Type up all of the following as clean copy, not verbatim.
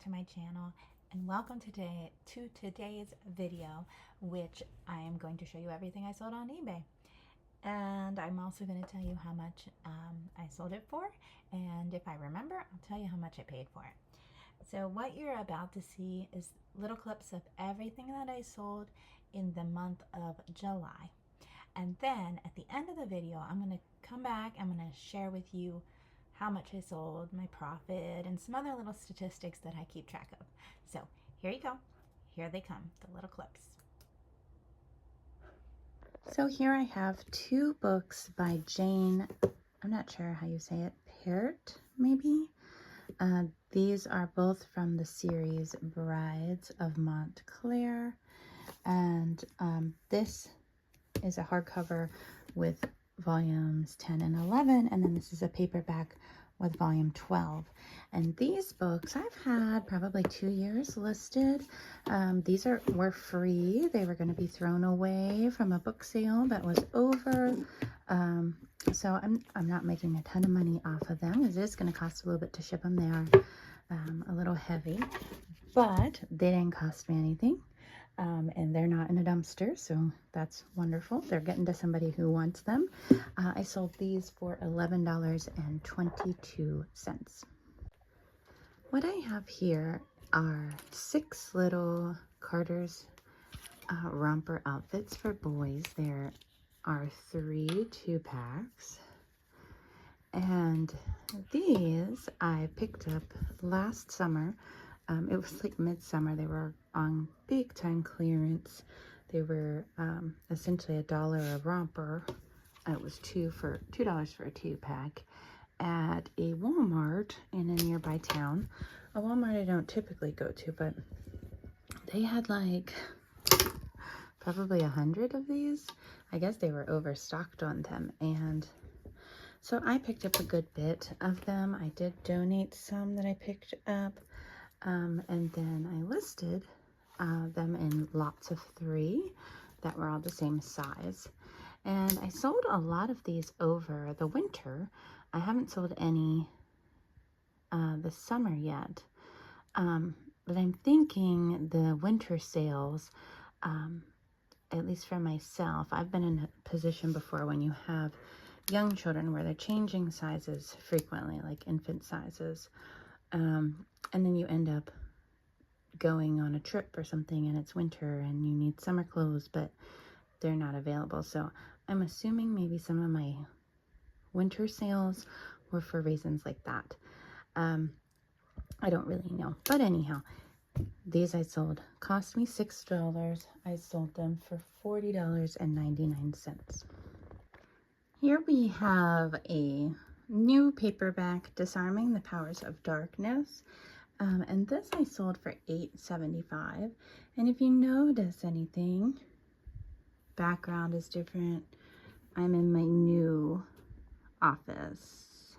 to my channel, and welcome today to today's video, which I am going to show you everything I sold on eBay. And I'm also going to tell you how much I sold it for, and if I remember, I'll tell you how much I paid for it. So what you're about to see is little clips of everything that I sold in the month of July. And then at the end of the video, I'm going to come back, I'm going to share with you how much I sold, my profit, and some other little statistics that I keep track of. So here you go. Here they come, the little clips. So here I have two books by Jane, I'm not sure how you say it, Peart, maybe? These are both from the series Brides of Montclair, and this is a hardcover with volumes 10 and 11, and then this is a paperback with volume 12. And these books I've had probably 2 years listed. These were free. They were going to be thrown away from a book sale that was over. So I'm not making a ton of money off of them. It is going to cost a little bit to ship them. They are a little heavy, but they didn't cost me anything. And they're not in a dumpster, so that's wonderful. They're getting to somebody who wants them. I sold these for $11.22. What I have here are 6 little Carter's romper outfits for boys. There are 3 2-packs. And these I picked up last summer. It was like midsummer. They were on big time clearance. They were essentially $1 a romper. It was $2 for a 2-pack at a Walmart in a nearby town. A Walmart I don't typically go to, but they had like probably 100 of these. I guess they were overstocked on them, and so I picked up a good bit of them. I did donate some that I picked up. And then I listed them in lots of 3 that were all the same size. And I sold a lot of these over the winter. I haven't sold any this summer yet. But I'm thinking the winter sales, at least for myself, I've been in a position before when you have young children where they're changing sizes frequently, like infant sizes. And then you end up going on a trip or something and it's winter and you need summer clothes, but they're not available. So I'm assuming maybe some of my winter sales were for reasons like that. I don't really know. But anyhow, these I sold. Cost me $6. I sold them for $40.99. Here we have a new paperback, Disarming the Powers of Darkness. And this I sold for $8.75. And if you notice anything, background is different. I'm in my new office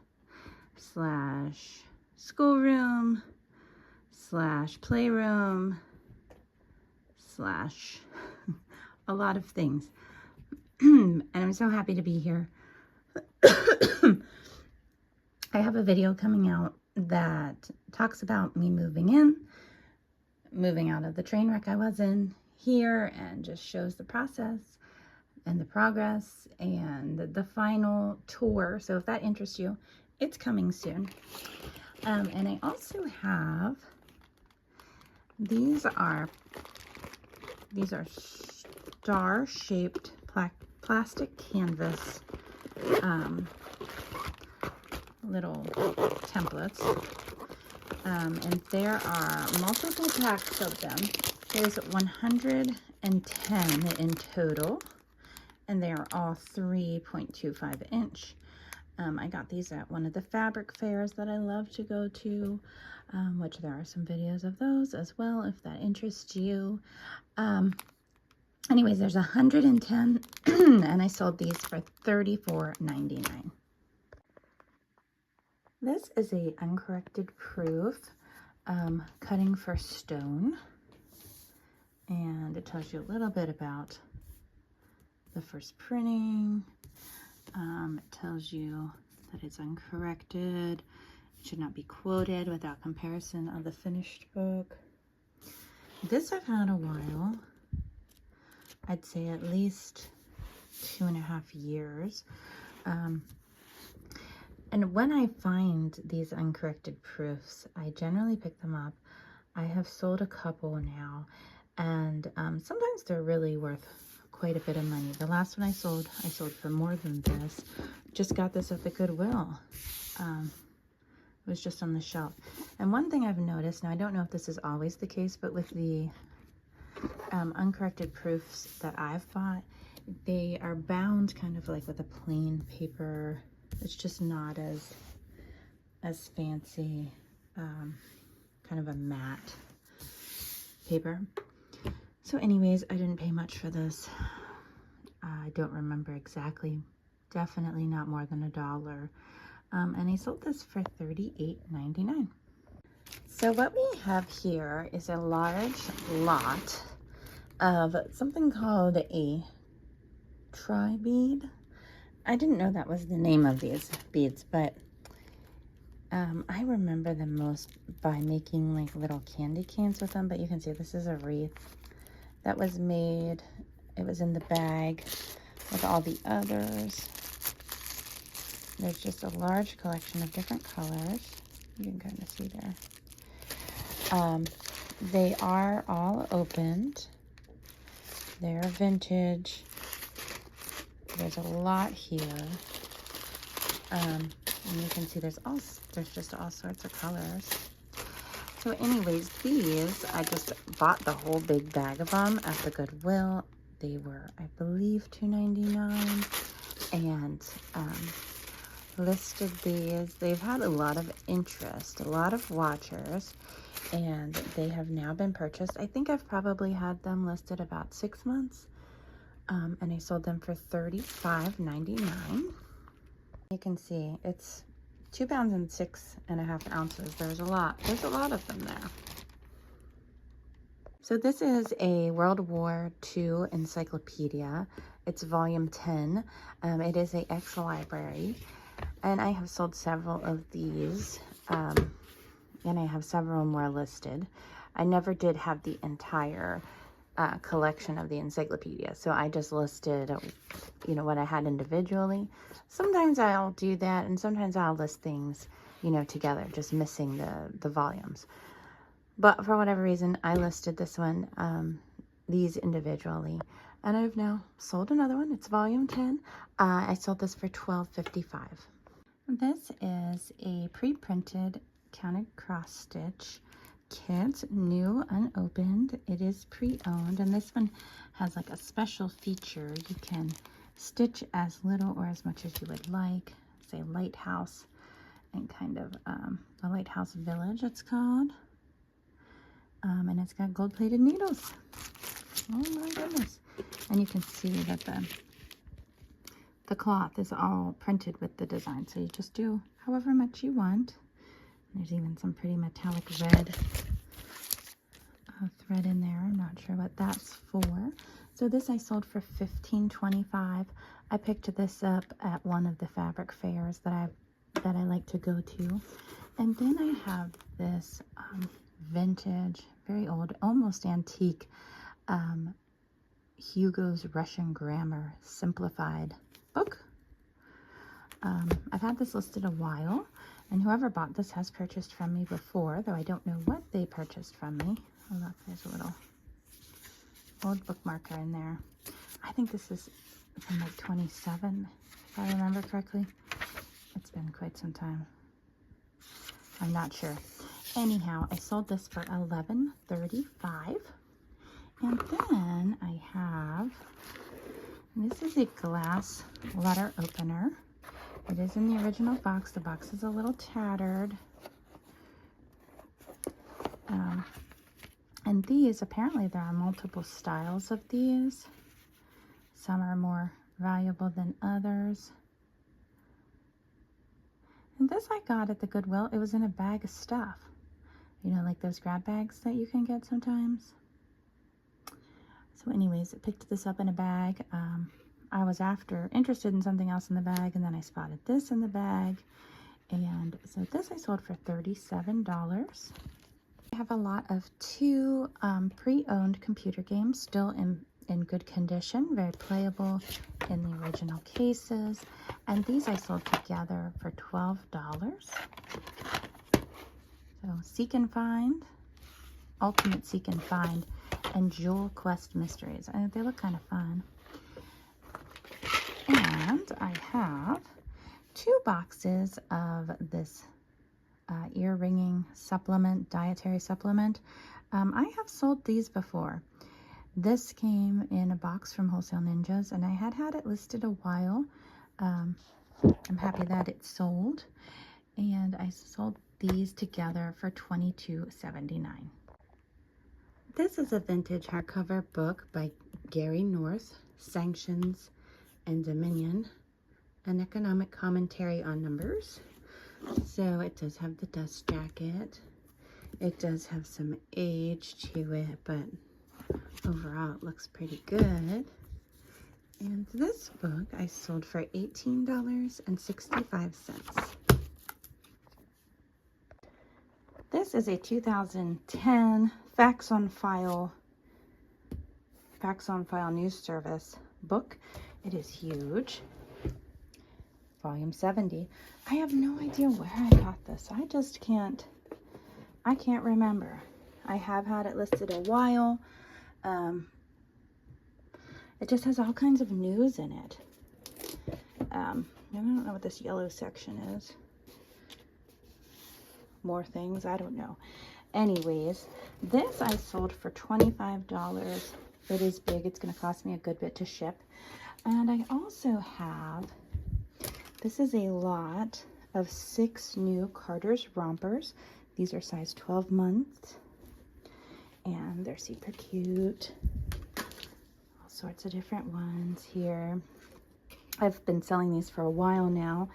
slash schoolroom slash playroom slash a lot of things. And I'm so happy to be here. I have a video coming out that talks about me moving out of the train wreck I was in here, and just shows the process and the progress and the final tour. So if that interests you, it's coming soon. And I also have, these are star-shaped plastic canvas little templates, and there are multiple packs of them. There's 110 in total, and they are all 3.25 inch. I got these at one of the fabric fairs that I love to go to, which there are some videos of those as well if that interests you. Anyways, there's 110 and I sold these for $34.99. This is a uncorrected proof cutting for stone, and it tells you a little bit about the first printing. It tells you that it's uncorrected Should not be quoted without comparison of the finished book. This I've had a while. I'd say at least 2.5 years. And when I find these uncorrected proofs, I generally pick them up. I have sold a couple now, and sometimes they're really worth quite a bit of money. The last one I sold for more than this. Just got this at the Goodwill. It was just on the shelf. And one thing I've noticed, now I don't know if this is always the case, but with the uncorrected proofs that I've bought, they are bound kind of like with a plain paper. It's just not as fancy, kind of a matte paper. So anyways, I didn't pay much for this. I don't remember exactly. Definitely not more than $1. And I sold this for $38.99. So what we have here is a large lot of something called a tri-bead. I didn't know that was the name of these beads, but I remember them most by making like little candy canes with them. But you can see this is a wreath that was made. It was in the bag with all the others. There's just a large collection of different colors. You can kind of see there. They are all opened. They're vintage. There's a lot here. And you can see there's just all sorts of colors. So anyways, these, I just bought the whole big bag of them at the Goodwill. They were, I believe, $2.99. And listed these. They've had a lot of interest, a lot of watchers, and they have now been purchased. I think I've probably had them listed about 6 months. And I sold them for $35.99. You can see it's 2 pounds and 6.5 ounces. There's a lot of them there. So this is a World War II encyclopedia. It's volume 10. It is a X library, and I have sold several of these, and I have several more listed. I never did have the entire collection of the encyclopedia, so I just listed, you know, what I had individually. Sometimes I'll do that, and sometimes I'll list things, you know, together, just missing the volumes. But for whatever reason, I listed this one, these individually, and I've now sold another one. It's volume 10. I sold this for $12.55. This is a pre-printed counted cross stitch kit, new, unopened. It is pre-owned, and this one has like a special feature. You can stitch as little or as much as you would like. Say lighthouse, and kind of a lighthouse village it's called. And it's got gold-plated needles. Oh my goodness. And you can see that the cloth is all printed with the design, so you just do however much you want. There's even some pretty metallic red thread in there. I'm not sure what that's for. So this I sold for $15.25. I picked this up at one of the fabric fairs that I like to go to. And then I have this vintage, very old, almost antique Hugo's Russian Grammar Simplified book. I've had this listed a while, and whoever bought this has purchased from me before, though I don't know what they purchased from me. Oh look, there's a little old bookmarker in there. I think this is from like 27, if I remember correctly. It's been quite some time. I'm not sure. Anyhow, I sold this for $11.35. And then I have, this is a glass letter opener. It is in the original box. The box is a little tattered. And these, apparently there are multiple styles of these. Some are more valuable than others. And this I got at the Goodwill. It was in a bag of stuff. You know, like those grab bags that you can get sometimes. So anyways, I picked this up in a bag. I was interested in something else in the bag, and then I spotted this in the bag. And so this I sold for $37. I have a lot of two pre-owned computer games still in good condition, very playable in the original cases. And these I sold together for $12. So Seek and Find, Ultimate Seek and Find, and Jewel Quest Mysteries. They look kind of fun. And I have 2 boxes of this ear ringing supplement, dietary supplement. I have sold these before. This came in a box from Wholesale Ninjas, and I had it listed a while. I'm happy that it's sold, and I sold these together for $22.79. This is a vintage hardcover book by Gary North, Sanctions and Dominion, an economic commentary on numbers. So it does have the dust jacket. It does have some age to it, but overall it looks pretty good. And this book I sold for $18.65. This is a 2010 Facts on File News Service book. It is huge. Volume 70. I have no idea where I got this. I can't remember. I have had it listed a while. It just has all kinds of news in it. I don't know what this yellow section is. More things, I don't know. Anyways, this I sold for $25. It is big. It's going to cost me a good bit to ship. And I also have, this is a lot of 6 new Carter's Rompers. These are size 12 months. And they're super cute. All sorts of different ones here. I've been selling these for a while now.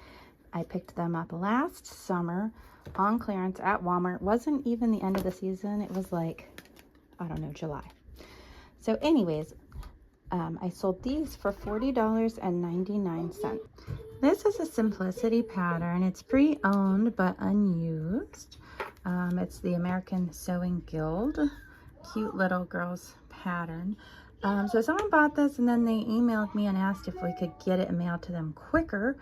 I picked them up last summer on clearance at Walmart. It wasn't even the end of the season. It was like, I don't know, July. So anyways, I sold these for $40.99. This is a Simplicity pattern. It's pre-owned but unused. It's the American Sewing Guild. Cute little girls pattern. So someone bought this and then they emailed me and asked if we could get it mailed to them quicker.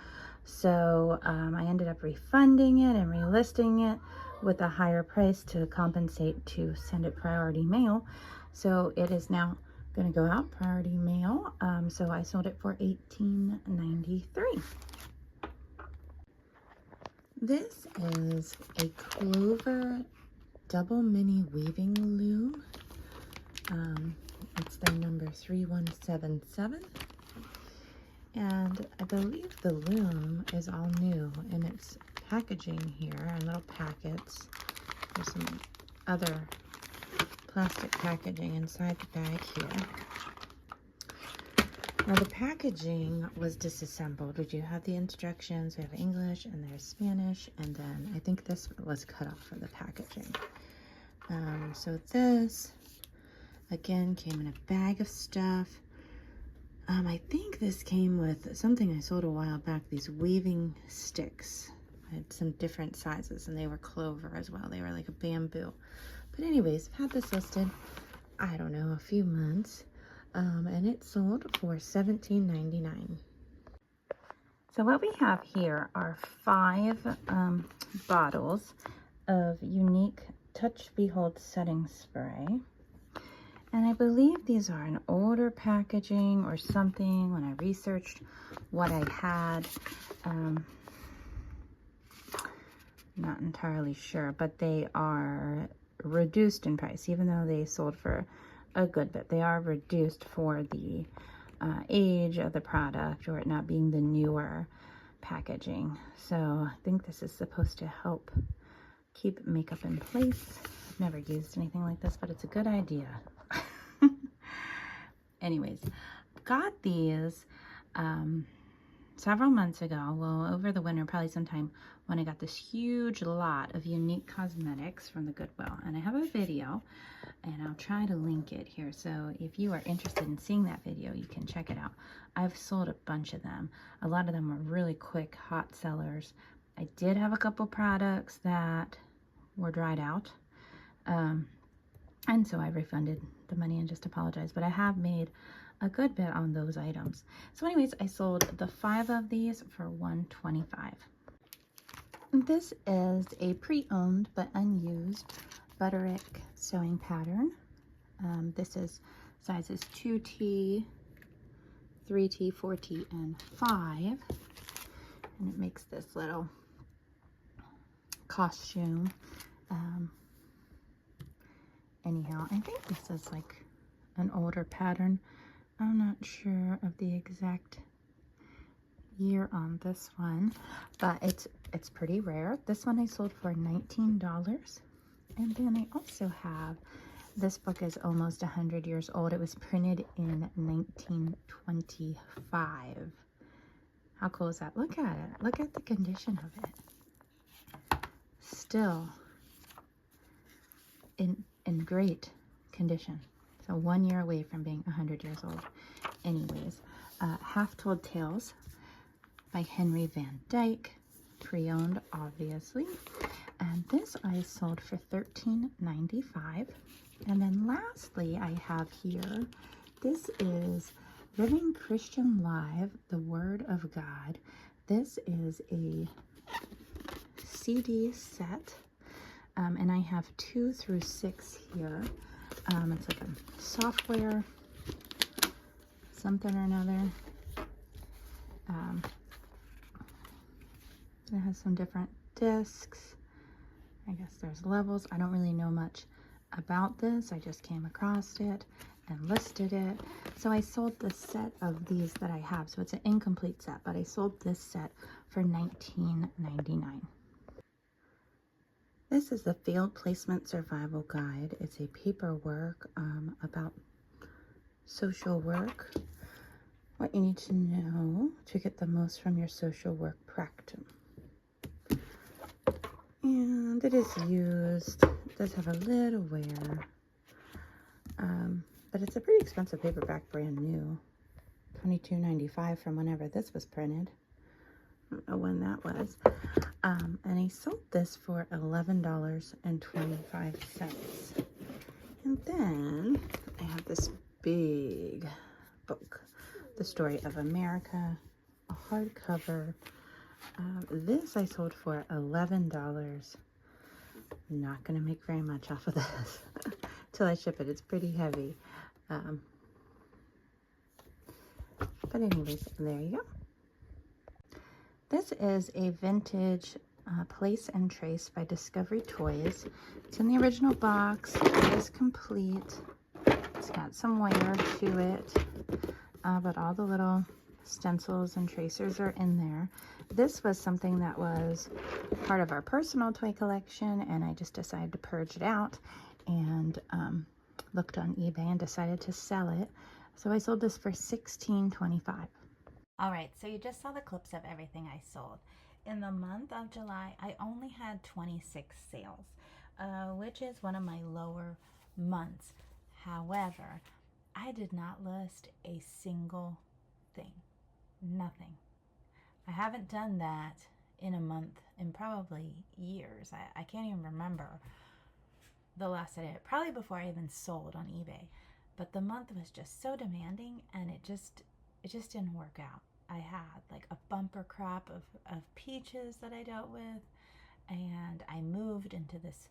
So I ended up refunding it and relisting it with a higher price to compensate to send it priority mail. So it is now going to go out priority mail. So I sold it for $18.93. This is a Clover double mini weaving loom. It's the number 3177. And I believe the loom is all new in its packaging here and little packets. There's some other plastic packaging inside the bag here. Now the packaging was disassembled. We do have the instructions. We have English and there's Spanish, and then I think this was cut off for the packaging. So this again came in a bag of stuff. I think this came with something I sold a while back, these weaving sticks. I had some different sizes and they were clover as well. They were like a bamboo. But anyways, I've had this listed, I don't know, a few months. And it sold for $17.99. So what we have here are 5 bottles of Unique Touch Behold Setting Spray. And I believe these are an older packaging or something when I researched what I had. Not entirely sure, but they are reduced in price, even though they sold for a good bit. They are reduced for the age of the product or it not being the newer packaging. So I think this is supposed to help keep makeup in place. I've never used anything like this, but it's a good idea. Anyways, got these several months ago, well, over the winter, probably sometime when I got this huge lot of Unique Cosmetics from the Goodwill. And I have a video, and I'll try to link it here. So if you are interested in seeing that video, you can check it out. I've sold a bunch of them. A lot of them are really quick, hot sellers, I did have a couple products that were dried out. And so I refunded the money and just apologized. But I have made a good bit on those items. So anyways, I sold the 5 of these for $125. This is a pre-owned but unused Butterick sewing pattern. This is sizes 2T, 3T, 4T, and 5. And it makes this little costume. Anyhow, I think this is like an older pattern. I'm not sure of the exact year on this one, but it's pretty rare. This one I sold for $19. And then I also have, this book is almost 100 years old. It was printed in 1925. How cool is that? Look at it. Look at the condition of it. Still in great condition. So 1 year away from being 100 years old. Anyways, Half Told Tales by Henry Van Dyke, pre-owned obviously. And this I sold for $13.95. And then lastly I have here, this is Living Christian Live, The Word of God. This is a CD set. And I have 2 through 6 here. It's like a software, something or another. It has some different discs. I guess there's levels. I don't really know much about this. I just came across it and listed it. So I sold this set of these that I have. So it's an incomplete set, but I sold this set for $19.99. This is the Field Placement Survival Guide. It's a paperwork about social work. What you need to know to get the most from your social work practicum. And it is used. It does have a little wear. But it's a pretty expensive paperback, brand new. $22.95 from whenever this was printed. I don't know when that was. And I sold this for $11.25. And then I have this big book, The Story of America, a hardcover. This I sold for $11. Not going to make very much off of this till I ship it. It's pretty heavy. But anyways, there you go. This is a vintage Place and Trace by Discovery Toys. It's in the original box. It is complete. It's got some wear to it, but all the little stencils and tracers are in there. This was something that was part of our personal toy collection, and I just decided to purge it out and looked on eBay and decided to sell it. So I sold this for $16.25. All right, so you just saw the clips of everything I sold. In the month of July, I only had 26 sales, which is one of my lower months. However, I did not list a single thing. Nothing. I haven't done that in a month in probably years. I can't even remember the last I did it. Probably before I even sold on eBay. But the month was just so demanding, and it just didn't work out. I had like a bumper crop of peaches that I dealt with, and I moved into this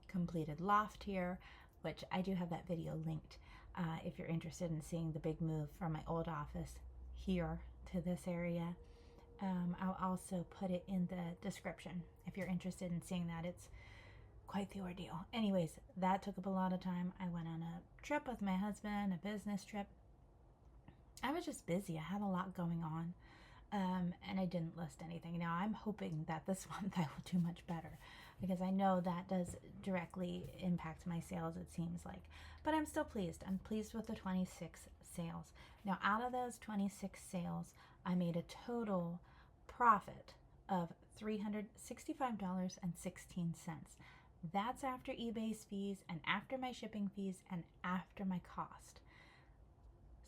completed loft here, which I do have that video linked if you're interested in seeing the big move from my old office here to this area. I'll also put it in the description if you're interested in seeing that. It's quite the ordeal. Anyways, that took up a lot of time. I went on a trip with my husband, a business trip. I was just busy. I had a lot going on, and I didn't list anything. Now, I'm hoping that this month I will do much better, because I know that does directly impact my sales, it seems like. But I'm still pleased. I'm pleased with the 26 sales. Now, out of those 26 sales, I made a total profit of $365.16. That's after eBay's fees and after my shipping fees and after my cost.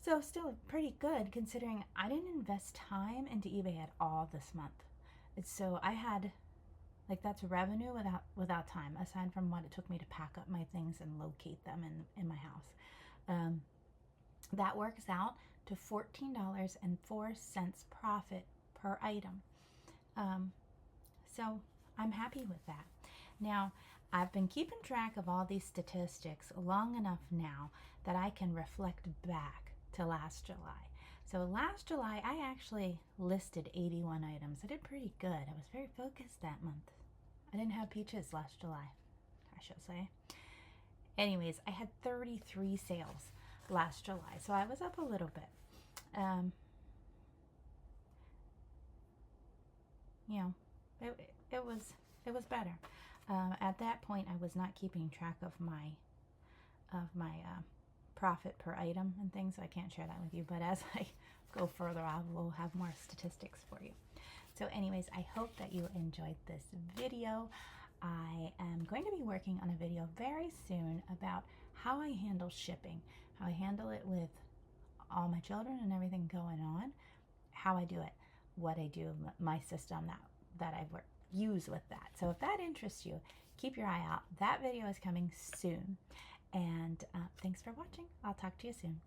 So still pretty good, considering I didn't invest time into eBay at all this month. So I had Like that's revenue without time, aside from what it took me to pack up my things and locate them in my house. That works out to $14.04 profit per item. So I'm happy with that. Now, I've been keeping track of all these statistics long enough now that I can reflect back to last July. So last July, I actually listed 81 items. I did pretty good. I was very focused that month. I didn't have peaches last July, I should say. Anyways, I had 33 sales last July, so I was up a little bit. You know, it was better. At that point, I was not keeping track of my profit per item and things, so I can't share that with you. But as I go further, I will have more statistics for you. So anyways, I hope that you enjoyed this video. I am going to be working on a video very soon about how I handle shipping, how I handle it with all my children and everything going on, how I do it, what I do, my system that I use with that. So if that interests you, keep your eye out. That video is coming soon. And thanks for watching. I'll talk to you soon.